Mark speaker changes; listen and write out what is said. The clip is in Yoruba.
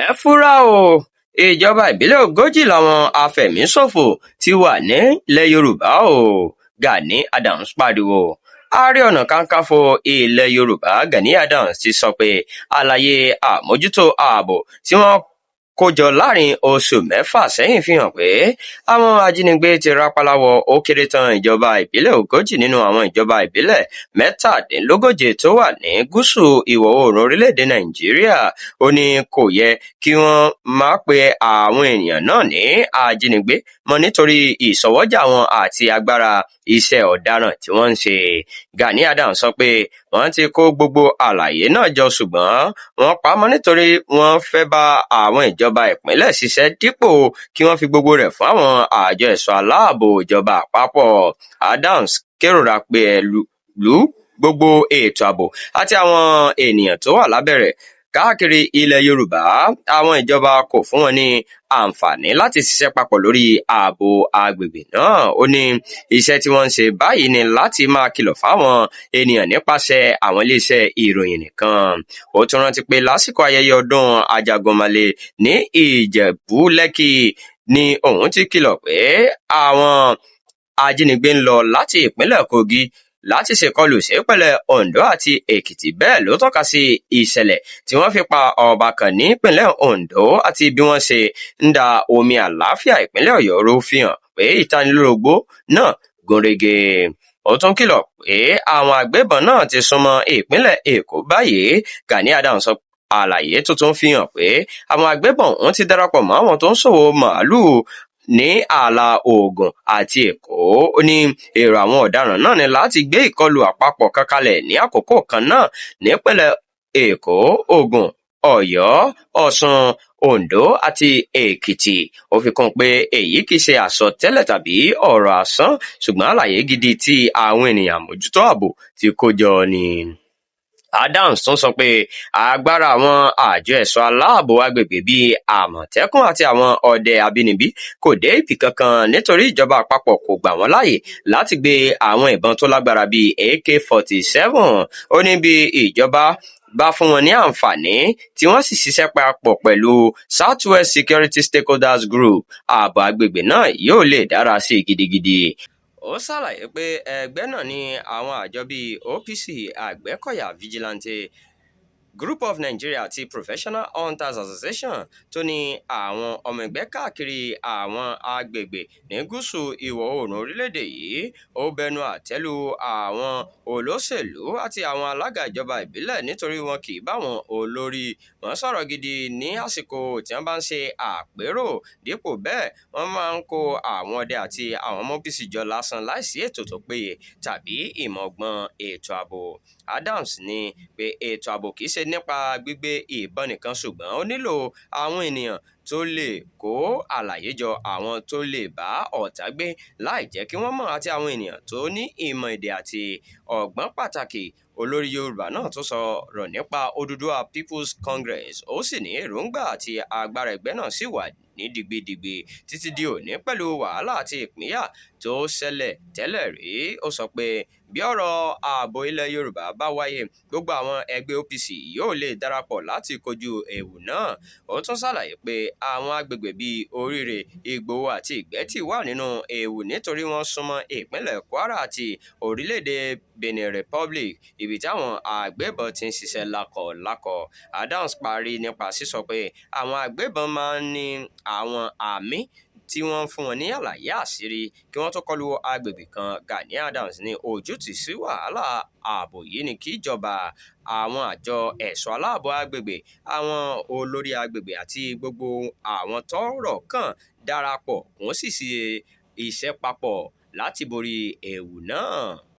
Speaker 1: ẹ fúra o, ìjọba ìbílẹ̀ ogójì làwọn afẹ̀míṣòfò ti wà nílẹ̀ yorùbá o. Gani Adams pariwo. Ààrẹ ọ̀nà kakanfò ilẹ̀ yorùbá Gani Adams ti sọ pé àlàyé àmójútó ààbò tí wọ́n kó jọ láàrin oṣù mẹ́fà sẹ́yìn fi hàn pé àwọn ajínigbé ti rápálá wọ ó kéré tán ìjọba ìbílẹ̀ ogójì nínú àwọn ìjọba ìbílẹ̀ mẹ́tàdínlógóje tó wà ní gúúsù ìwọ̀ oòrùn orílẹ̀-èdè nàìjíríà. Ó ní kò yẹ kí wọ́n máa pe àwọn ènìyàn náà ní ajínigbé mọ́ nítorí ìsọwọ́jà wọn àti agbára iṣẹ́ ọ̀daràn tí wọ́n ń ṣe. Gani Adams sọ pé wọ́n ti kó gbogbo àlàyé náà jọ ṣùgbọ́n wọ́n pa á mọ́ nítorí wọ́n fẹ́ bá àwọn ìjọba ìpínlẹ̀ ṣiṣẹ́ dípò kí wọ́n fi gbogbo rẹ̀ fún àwọn àjọ ẹ̀ṣọ́ aláàbò ìjọba àpapọ̀. Adams kérora pé lù gbogbo ètò ààbò àti àwọn ènìyàn tó wà lábẹ́ rẹ̀ káàkiri ilẹ̀ yorùbá. Àwọn ìjọba kò fún wọn ní àǹfààní láti ṣiṣẹ́ papọ̀ lórí ààbò agbègbè náà. Ó ní iṣẹ́ tí wọ́n ń ṣe báyìí ni láti máa kìlọ̀ fáwọn ènìyàn nípasẹ̀ àwọn iléeṣẹ́ ìròyìn nìkan. Ó tún rántí pé lásìkò ayẹyẹ ọdún Ajagunmọ́lé ní Ìjẹ̀bú-Lẹ́kì ni òun ti kìlọ̀ pé àwọn ajínigbé ń lọ láti ìpínlẹ̀ Kogi láti ṣèkọlù sí ìpínlẹ̀ Ondo àti Èkìtì. Bẹ́ẹ̀ ló tọ́ka sí ìṣẹ̀lẹ̀ tí wọ́n fi pa ọba kan nípínlẹ̀ Ondo àti bí wọ́n ṣe ń da omi àlàáfíà ìpínlẹ̀ Ọ̀yọ́ rú fi hàn pé ìtanilólobó náà gúnrégé. Ó tún kìlọ̀ pé àwọn agbébọn náà ti súnmọ́ ìpínlẹ̀ Èkó báyìí. Gani Adams sọ àlàyé tuntun fi hàn pé àwọn agbébọn ọ̀hún ti darapọ̀ mọ́ àwọn tó ń ṣòwò màálùú ní ààlà Ògùn àti Èkó. Ó ní èrò àwọn ọ̀daràn náà ni láti gbé ìkọlù àpapọ̀ kan kalẹ̀ ní àkókò kan náà nípínlẹ̀ Èkó, Ògùn, Ọ̀yọ́, Ọ̀ṣun, Oǹdó àti Èkìtì. Ó fi kún pé èyí kìí ṣe àsọtẹ́lẹ̀ tàbí ọ̀rọ̀ asán ṣùgbọ́n àlàyé gidi tí àwọn ènìyàn àmójútó ààbò ti kó jọ ni. Adams tún sọ pé agbára àwọn àjọ ẹ̀ṣọ́ aláàbò agbègbè bíi Àmọ̀tẹ́kùn àti àwọn ọdẹ abínibí kò dé ibì kankan nítorí ìjọba àpapọ̀ kò gbà wọ́n láàyè láti gbé àwọn ìbọn tó lágbára bíi AK-47. Ó ní bí ìjọba bá fún wọn ní àǹfààní tí wọ́n sì ṣiṣẹ́ papọ̀ pẹ̀lú Southwest Security Stakeholders Group, ààbò agbègbè náà yóò lè dára sí gidigidi. Ó ṣàlàyé pé ẹgbẹ́ náà ní àwọn àjọ bíi OPC, Àgbẹ̀kọ̀yà Vigilante Group of Nigeria àti Professional Hunters Association tó ní àwọn ọmọ ẹgbẹ́ káàkiri àwọn agbègbè ní gúúsù ìwọ̀ oòrùn orílẹ̀-èdè yìí. Ó bẹnu àtẹ́lu àwọn olóṣèlú àti àwọn alága ìjọba ìbílẹ̀ nítorí wọn kì í bá wọn olórí wọn sọ̀rọ̀ gidi ní àsìkò tí wọ́n bá ń ṣe àpérò. Dípò bẹ́ẹ̀ wọ́n máa ń kó àwọn ọdẹ àti àwọn ọmọ OPC jọ lásán láìsí ètò tó péye tàbí ìmọ̀gbọ́n ètò ààbò. Adams ní pé ètò ààbò kìí ṣe nípa gbígbé ìbọn nìkan ṣùgbọ́n ó nílò àwọn ènìyàn tó lè kó àlàyé jọ, àwọn tó lè bá ọ̀tá gbé láì jẹ́ kí wọ́n mọ̀ àti àwọn ènìyàn tó ní ìmọ̀ èdè àti ọgbọ́n pàtàkì. Olórí Yorùbá náà tó sọ̀rọ̀ nípa Odùduwà People's Congress. Ó sì ní èròǹgbà àti agbára ẹgbẹ́ náà sì wà ní digbidigbi títí di òní pẹ̀lú wàhálà àti ìpínyà tó ṣẹlẹ̀ tẹ́lẹ̀ rí. Ó sọ pé bí ọ̀rọ̀ ààbò ilẹ̀ Yorùbá bá wáyé, gbogbo àwọn ẹgbẹ́ OPC yóò lè darapọ̀ láti kojú ewu náà. Ó tún ṣàlàyé pé àwọn agbègbè bíi Oríire, Ìgbòho àti Ìgbẹ́tì wà nínú ewu nítorí wọ́n súnmọ́ ìpínlẹ̀ Kwara àti orílẹ̀-èdè Benin Republic, ibi táwọn agbébọn ti ń ṣiṣẹ́ lákọ̀lákọ̀. Adams parí nípa sísọ pé àwọn agbébọn máa ń ní àwọn àmì tí wọ́n ń fún wọn ní àlàyé àṣírí kí wọ́n tó kọlu agbègbè kan. Gani Adams ní ojútùú sí wàhálà ààbò yìí ni kí ìjọba, àwọn àjọ ẹ̀ṣọ́ aláàbò agbègbè, àwọn olórí agbègbè àti gbogbo àwọn tọ́rọ̀ kàn darapọ̀ kí wọ́n sì ṣe iṣẹ́ papọ̀ láti borí ewu náà.